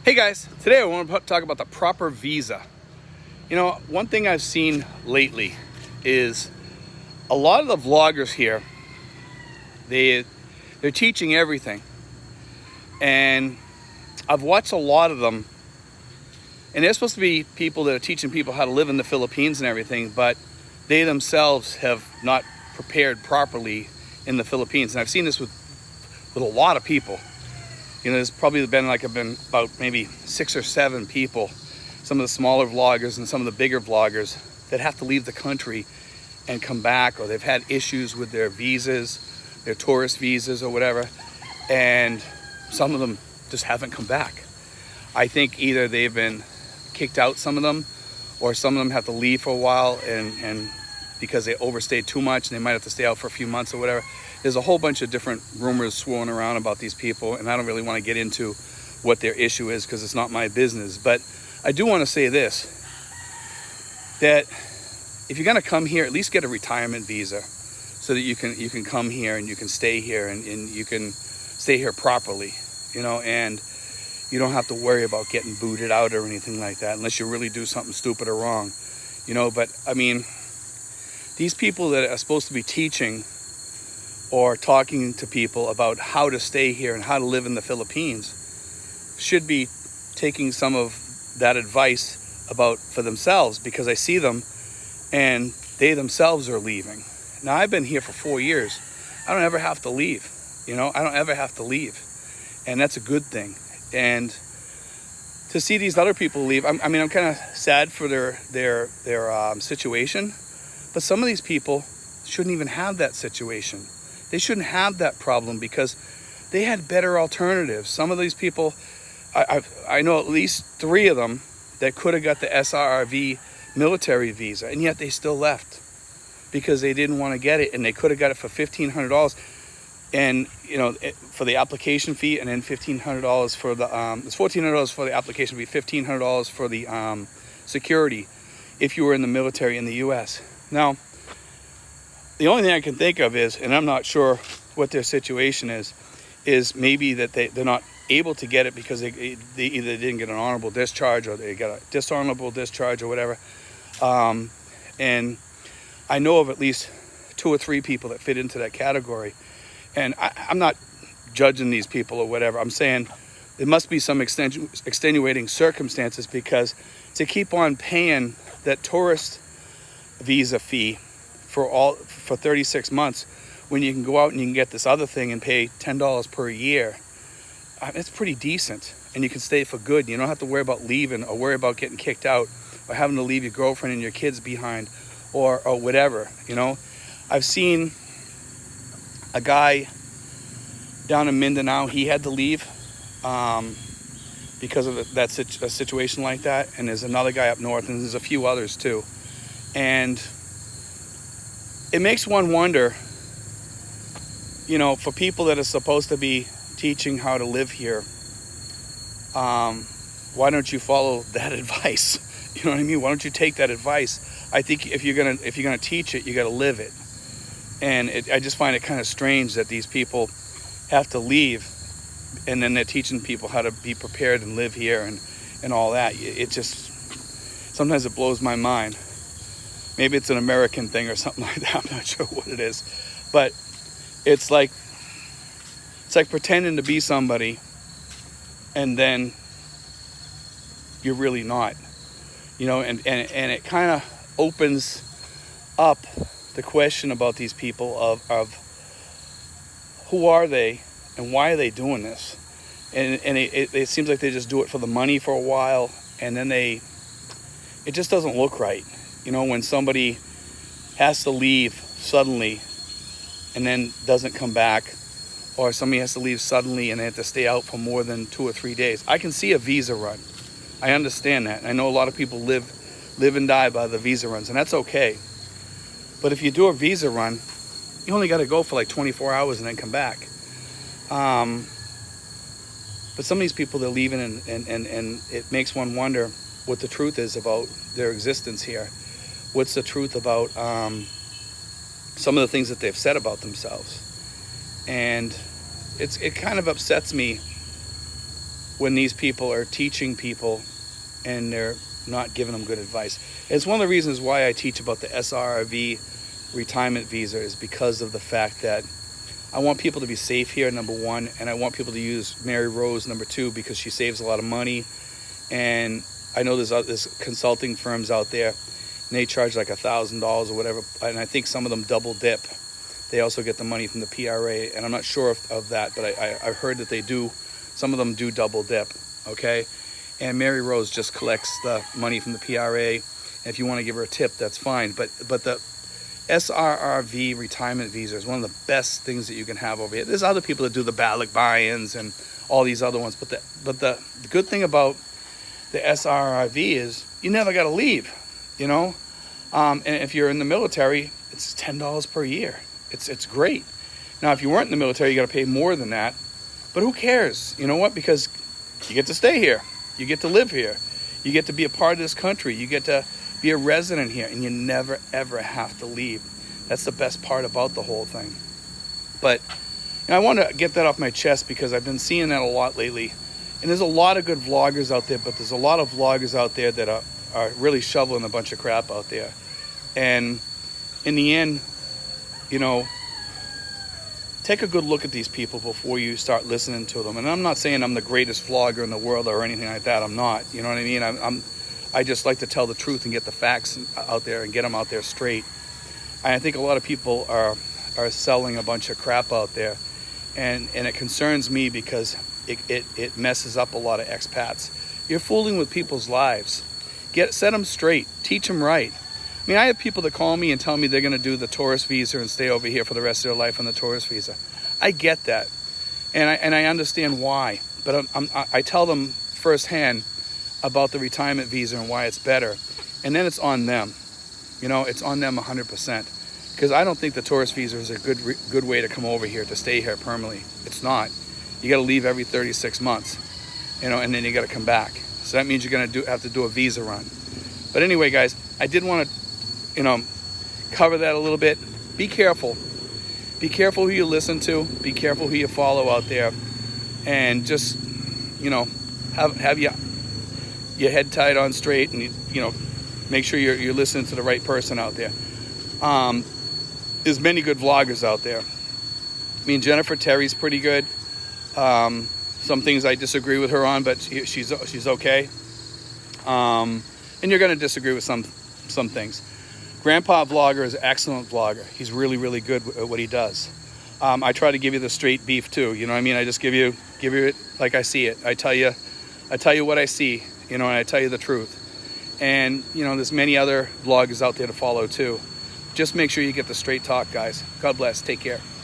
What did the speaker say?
Hey guys, today I want to talk about the proper visa. You know, one thing I've seen lately is a lot of the vloggers here, they they're teaching everything. And I've watched a lot of them, and they're supposed to be people that are teaching people how to live in the Philippines and everything, but they themselves have not prepared properly in the Philippines. And I've seen this with a lot of people. You know, there's probably been about maybe 6 or 7 people, some of the smaller vloggers and some of the bigger vloggers, that have to leave the country and come back, or they've had issues with their visas, their tourist visas or whatever, and some of them just haven't come back. I think either they've been kicked out, some of them, or some of them have to leave for a while and because they overstayed too much and they might have to stay out for a few months or whatever. There's a whole bunch of different rumors swirling around about these people, and I don't really want to get into what their issue is because it's not my business. But I do want to say this, that if you're going to come here, at least get a retirement visa so that you can come here and you can stay here and you can stay here properly, you know, and you don't have to worry about getting booted out or anything like that unless you really do something stupid or wrong, you know. But I mean, these people that are supposed to be teaching or talking to people about how to stay here and how to live in the Philippines should be taking some of that advice about for themselves, because I see them and they themselves are leaving. Now, I've been here for 4 years. I don't ever have to leave, you know. I don't ever have to leave, and that's a good thing. And to see these other people leave, I'm kind of sad for their situation. But some of these people shouldn't even have that situation. They shouldn't have that problem because they had better alternatives. Some of these people, I know at least 3 of them that could have got the SRRV military visa, and yet they still left because they didn't want to get it, and they could have got it for $1,500, and you know, for the application fee, and then $1,500 for the it's $1,400 for the application fee, $1,500 for the security if you were in the military in the U.S. Now, the only thing I can think of is, and I'm not sure what their situation is maybe that they're not able to get it because they either didn't get an honorable discharge or they got a dishonorable discharge or whatever. And I know of at least 2 or 3 people that fit into that category. And I'm not judging these people or whatever. I'm saying there must be some extenuating circumstances, because to keep on paying that tourist visa fee for 36 months when you can go out and you can get this other thing and pay $10 per year, it's pretty decent, and you can stay for good. You don't have to worry about leaving or worry about getting kicked out or having to leave your girlfriend and your kids behind or whatever, you know. I've seen a guy down in Mindanao, he had to leave because of a situation like that, and there's another guy up north, and there's a few others too. And it makes one wonder, you know, for people that are supposed to be teaching how to live here, why don't you follow that advice? You know what I mean? Why don't you take that advice? I think if you're gonna teach it, you got to live it. And I just find it kind of strange that these people have to leave, and then they're teaching people how to be prepared and live here and all that. It just, sometimes it blows my mind. Maybe it's an American thing or something like that. I'm not sure what it is. But it's like pretending to be somebody and then you're really not. You know, and it kind of opens up the question about these people of who are they and why are they doing this? And it seems like they just do it for the money for a while, and then it just doesn't look right. You know, when somebody has to leave suddenly and then doesn't come back, or somebody has to leave suddenly and they have to stay out for more than 2 or 3 days. I can see a visa run. I understand that. I know a lot of people live and die by the visa runs, and that's okay. But if you do a visa run, you only got to go for like 24 hours and then come back. But some of these people, they're leaving, and it makes one wonder what the truth is about their existence here. What's the truth about some of the things that they've said about themselves? And it kind of upsets me when these people are teaching people and they're not giving them good advice. It's one of the reasons why I teach about the SRRV retirement visa, is because of the fact that I want people to be safe here, number one, and I want people to use Mary Rose, number two, because she saves a lot of money. And I know there's consulting firms out there, and they charge like $1,000 or whatever, and I think some of them double dip. They also get the money from the PRA, and I'm not sure of that, but I've heard that they do. Some of them do double dip, okay? And Mary Rose just collects the money from the PRA. And if you want to give her a tip, that's fine. But the SRRV retirement visa is one of the best things that you can have over here. There's other people that do the Balik buy-ins and all these other ones, but the good thing about the SRRV is you never got to leave, you know. And if you're in the military, it's $10 per year. It's great. Now, if you weren't in the military, you got to pay more than that. But who cares? You know what? Because you get to stay here. You get to live here. You get to be a part of this country. You get to be a resident here, and you never, ever have to leave. That's the best part about the whole thing. But I want to get that off my chest because I've been seeing that a lot lately. And there's a lot of good vloggers out there, but there's a lot of vloggers out there that are really shoveling a bunch of crap out there. And in the end, you know, take a good look at these people before you start listening to them. And I'm not saying I'm the greatest vlogger in the world or anything like that. I'm not. You know what I mean? I just like to tell the truth and get the facts out there and get them out there straight. I think a lot of people are selling a bunch of crap out there, and it concerns me because it messes up a lot of expats. You're fooling with people's lives. Set them straight. Teach them right. I mean, I have people that call me and tell me they're going to do the tourist visa and stay over here for the rest of their life on the tourist visa. I get that, and I understand why. But I tell them firsthand about the retirement visa and why it's better, and then it's on them. You know, it's on them 100%. Because I don't think the tourist visa is a good way to come over here to stay here permanently. It's not. You got to leave every 36 months, you know, and then you got to come back. So that means you're going to have to do a visa run. But anyway, guys, I did want to, you know, cover that a little bit. Be careful. Be careful who you listen to. Be careful who you follow out there, and just, you know, have your head tied on straight, and you know, make sure you're listening to the right person out there. There's many good vloggers out there. I mean, Jennifer Terry's pretty good. Some things I disagree with her on, but she's okay. And you're going to disagree with some things. Grandpa Vlogger is an excellent vlogger. He's really, really good at what he does. I try to give you the straight beef too. You know what I mean? I just give you it like I see it. I tell you what I see, you know, and I tell you the truth. And, you know, there's many other vloggers out there to follow too. Just make sure you get the straight talk, guys. God bless. Take care.